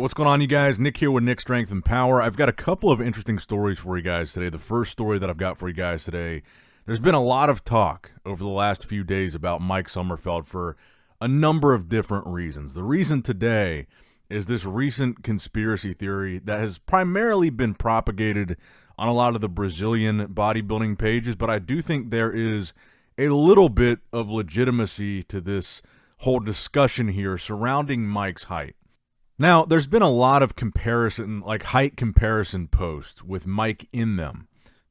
what's going on, you guys? Nick here with Nick Strength and Power. I've got a couple of interesting stories for you guys today. The first story that I've got for you guys today, there's been a lot of talk over the last few days about Mike Sommerfeld for a number of different reasons. The reason today is this recent conspiracy theory that has primarily been propagated on a lot of the Brazilian bodybuilding pages, but I do think there is a little bit of legitimacy to this whole discussion here surrounding Mike's height. Now, there's been a lot of comparison, like height comparison posts with Mike in them,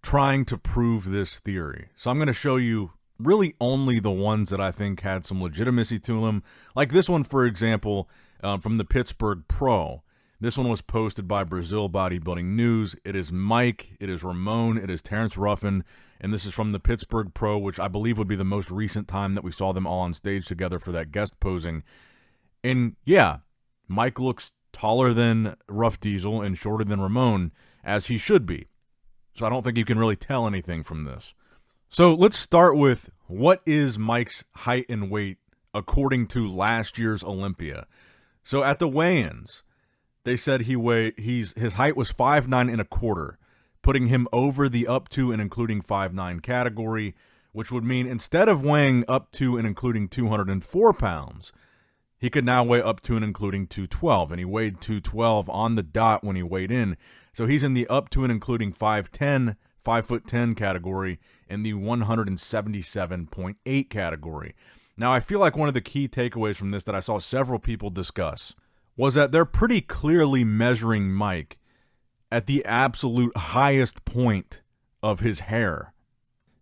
trying to prove this theory. So I'm going to show you really only the ones that I think had some legitimacy to them. Like this one, for example, from the Pittsburgh Pro. This one was posted by Brazil Bodybuilding News. It is Mike, it is Ramon, it is Terrence Ruffin, and this is from the Pittsburgh Pro, which I believe would be the most recent time that we saw them all on stage together for that guest posing. And yeah, Mike looks taller than Rough Diesel and shorter than Ramon, as he should be. So I don't think you can really tell anything from this. So let's start with, what is Mike's height and weight according to last year's Olympia? So at the weigh-ins, they said his height was 5'9" and 1/4, putting him over the up to and including 5'9" category, which would mean instead of weighing up to and including 204 pounds, he could now weigh up to and including 212, and he weighed 212 on the dot when he weighed in. So he's in the up to and including 5'10", 5'10" category in the 177.8 category. Now, I feel like one of the key takeaways from this that I saw several people discuss was that they're pretty clearly measuring Mike at the absolute highest point of his hair.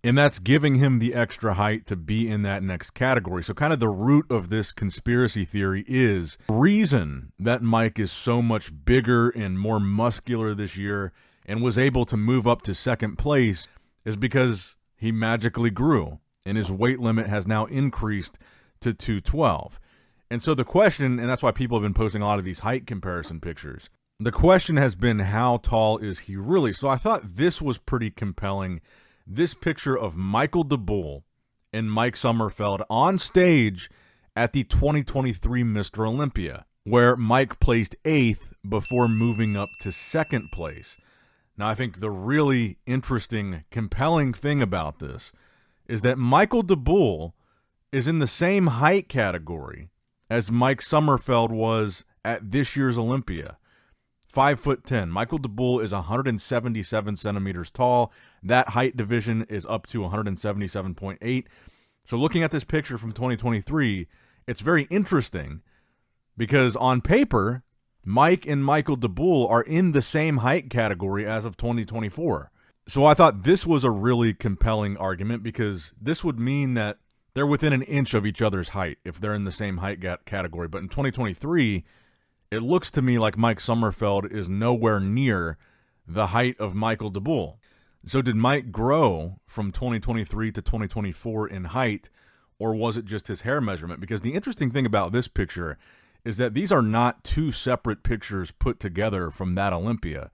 And that's giving him the extra height to be in that next category. So kind of the root of this conspiracy theory is the reason that Mike is so much bigger and more muscular this year and was able to move up to second place is because he magically grew, and his weight limit has now increased to 212. And so the question, and that's why people have been posting a lot of these height comparison pictures, the question has been, how tall is he really? So I thought this was pretty compelling. This picture of Michael DeBull and Mike Sommerfeld on stage at the 2023 Mr. Olympia, where Mike placed 8th before moving up to second place. Now, I think the really interesting, compelling thing about this is that Michael DeBull is in the same height category as Mike Sommerfeld was at this year's Olympia. 5'10". Michael DeBull is 177 centimeters tall. That height division is up to 177.8. So looking at this picture from 2023, it's very interesting because on paper, Mike and Michael DeBull are in the same height category as of 2024. So I thought this was a really compelling argument because this would mean that they're within an inch of each other's height if they're in the same height category. But in 2023, it looks to me like Mike Sommerfeld is nowhere near the height of Michael DeBull. So did Mike grow from 2023 to 2024 in height, or was it just his hair measurement? Because the interesting thing about this picture is that these are not two separate pictures put together from that Olympia.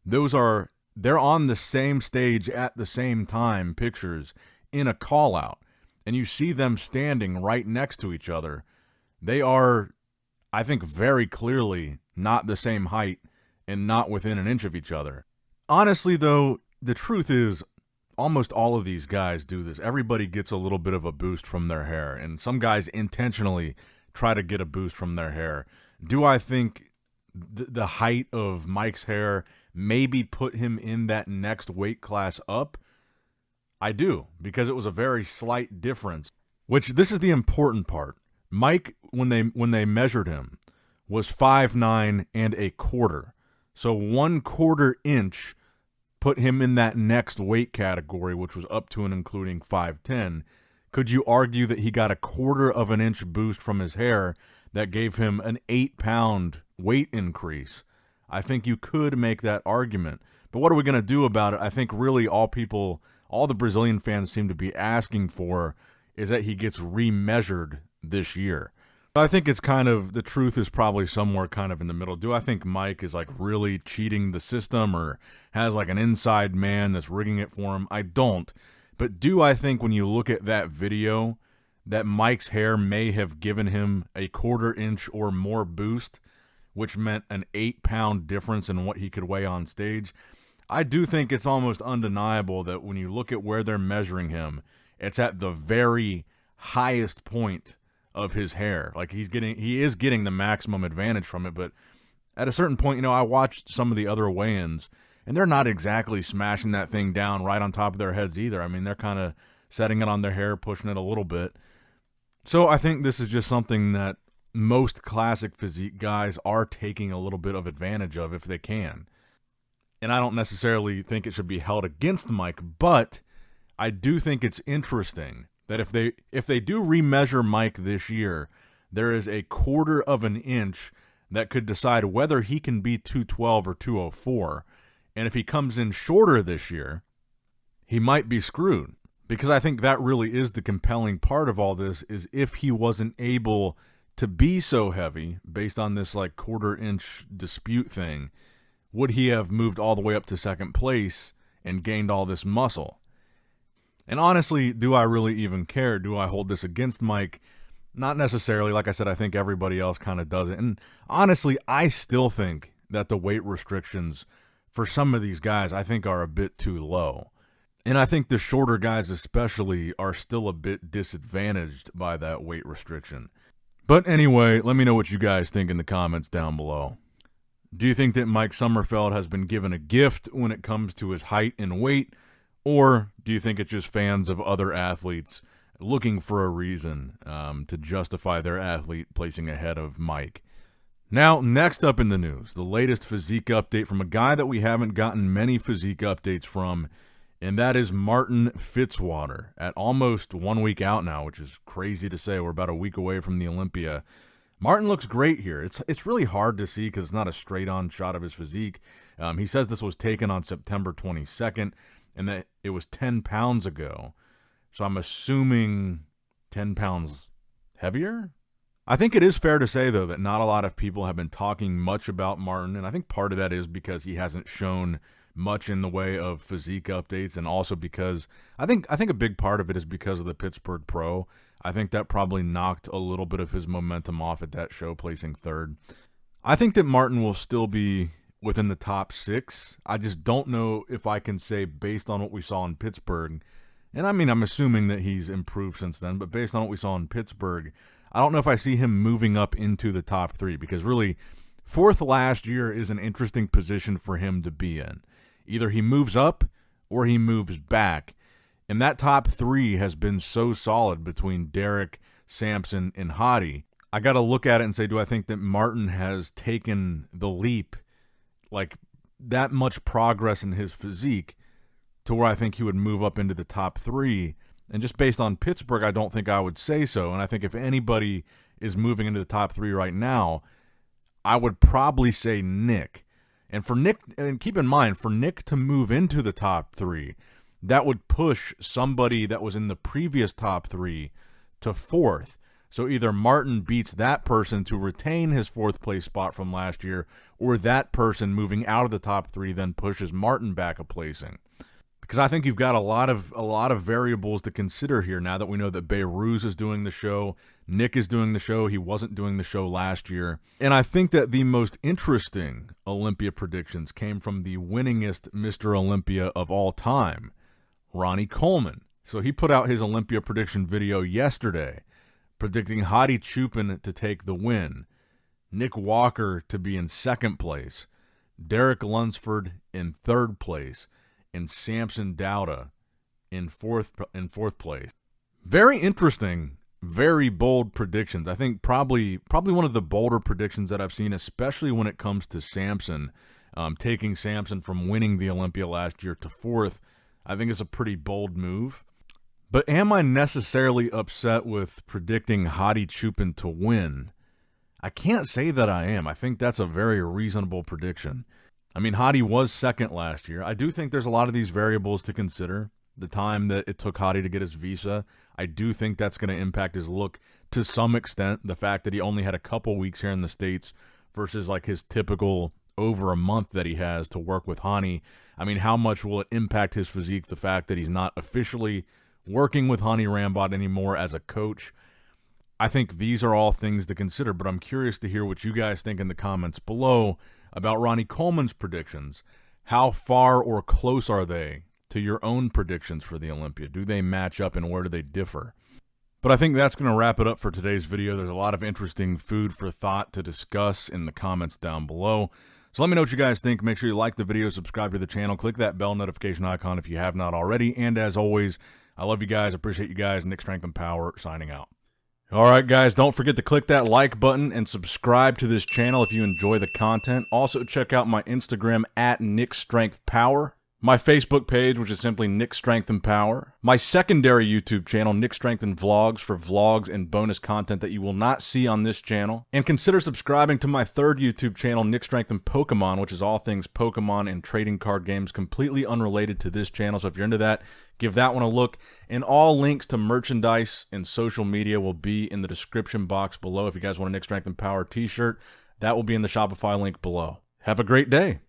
They're on the same stage at the same time pictures in a call out, and you see them standing right next to each other. They are, I think, very clearly not the same height and not within an inch of each other. Honestly, though, the truth is almost all of these guys do this. Everybody gets a little bit of a boost from their hair, and some guys intentionally try to get a boost from their hair. Do I think the height of Mike's hair maybe put him in that next weight class up? I do, because it was a very slight difference, which this is the important part. Mike, when they measured him, was 5'9" and 1/4. So 1/4 inch put him in that next weight category, which was up to and including 5'10". Could you argue that he got a 1/4 of an inch boost from his hair that gave him an 8-pound weight increase? I think you could make that argument. But what are we going to do about it? I think really all the Brazilian fans seem to be asking for is that he gets remeasured this year. I think it's kind of, the truth is probably somewhere kind of in the middle. Do I think Mike is like really cheating the system or has like an inside man that's rigging it for him? I don't. But do I think when you look at that video that Mike's hair may have given him a 1/4 inch or more boost, which meant an 8-pound difference in what he could weigh on stage. I do think it's almost undeniable that when you look at where they're measuring him, it's at the very highest point of his hair. Like he is getting the maximum advantage from it, but at a certain point, I watched some of the other weigh-ins, and they're not exactly smashing that thing down right on top of their heads either. I mean, they're kind of setting it on their hair, pushing it a little bit. So I think this is just something that most classic physique guys are taking a little bit of advantage of if they can. And I don't necessarily think it should be held against Mike, but I do think it's interesting that if they do remeasure Mike this year, there is a 1/4 of an inch that could decide whether he can be 212 or 204. And if he comes in shorter this year, he might be screwed. Because I think that really is the compelling part of all this, is if he wasn't able to be so heavy based on this like 1/4 inch dispute thing, would he have moved all the way up to second place and gained all this muscle? And honestly, do I really even care? Do I hold this against Mike? Not necessarily. Like I said, I think everybody else kind of does it. And honestly, I still think that the weight restrictions for some of these guys, I think, are a bit too low. And I think the shorter guys especially are still a bit disadvantaged by that weight restriction. But anyway, let me know what you guys think in the comments down below. Do you think that Mike Sommerfeld has been given a gift when it comes to his height and weight? Or do you think it's just fans of other athletes looking for a reason to justify their athlete placing ahead of Mike? Now, next up in the news, the latest physique update from a guy that we haven't gotten many physique updates from, and that is Martin Fitzwater at almost 1 week out now, which is crazy to say. We're about a week away from the Olympia. Martin looks great here. It's really hard to see because it's not a straight-on shot of his physique. He says this was taken on September 22nd, and that it was 10 pounds ago. So I'm assuming 10 pounds heavier? I think it is fair to say, though, that not a lot of people have been talking much about Martin, and I think part of that is because he hasn't shown much in the way of physique updates, and also because I think a big part of it is because of the Pittsburgh Pro. I think that probably knocked a little bit of his momentum off at that show, placing third. I think that Martin will still be within the top 6. I just don't know if I can say, based on what we saw in Pittsburgh, and I mean, I'm assuming that he's improved since then, but based on what we saw in Pittsburgh, I don't know if I see him moving up into the top 3, because really, 4th last year is an interesting position for him to be in. Either he moves up or he moves back. And that top 3 has been so solid between Derek, Sampson, and Hadi. I got to look at it and say, do I think that Martin has taken the leap, like that much progress in his physique, to where I think he would move up into the top 3? And just based on Pittsburgh, I don't think I would say so. And I think if anybody is moving into the top 3 right now, I would probably say Nick. And for Nick, and keep in mind, for Nick to move into the top 3, that would push somebody that was in the previous top 3 to 4th. So either Martin beats that person to retain his 4th place spot from last year, or that person moving out of the top 3 then pushes Martin back a placing. Because I think you've got a lot of variables to consider here now that we know that Beirut is doing the show, Nick is doing the show, he wasn't doing the show last year. And I think that the most interesting Olympia predictions came from the winningest Mr. Olympia of all time, Ronnie Coleman. So he put out his Olympia prediction video yesterday, predicting Hadi Chupin to take the win, Nick Walker to be in 2nd place, Derek Lunsford in 3rd place, and Samson Dauda in fourth place. Very interesting, very bold predictions. I think probably one of the bolder predictions that I've seen, especially when it comes to Samson. Taking Samson from winning the Olympia last year to 4th, I think is a pretty bold move. But am I necessarily upset with predicting Hadi Chupin to win? I can't say that I am. I think that's a very reasonable prediction. I mean, Hadi was 2nd last year. I do think there's a lot of these variables to consider. The time that it took Hadi to get his visa, I do think that's going to impact his look to some extent. The fact that he only had a couple weeks here in the States versus like his typical over a month that he has to work with Hani. I mean, how much will it impact his physique, the fact that he's not officially working with Hani Rambod anymore as a coach? I think these are all things to consider, but I'm curious to hear what you guys think in the comments below about Ronnie Coleman's predictions. How far or close are they to your own predictions for the Olympia? Do they match up, and where do they differ? But I think that's going to wrap it up for today's video. There's a lot of interesting food for thought to discuss in the comments down below. So let me know what you guys think. Make sure you like the video, subscribe to the channel, click that bell notification icon if you have not already. And as always, I love you guys. Appreciate you guys. Nick Strength and Power signing out. All right, guys, don't forget to click that like button and subscribe to this channel if you enjoy the content. Also, check out my Instagram at Nick Strength Power, my Facebook page, which is simply Nick Strength and Power, my secondary YouTube channel, Nick Strength and Vlogs, for vlogs and bonus content that you will not see on this channel. And consider subscribing to my third YouTube channel, Nick Strength and Pokemon, which is all things Pokemon and trading card games, completely unrelated to this channel. So if you're into that, give that one a look. And all links to merchandise and social media will be in the description box below. If you guys want a Nick Strength and Power t-shirt, that will be in the Shopify link below. Have a great day.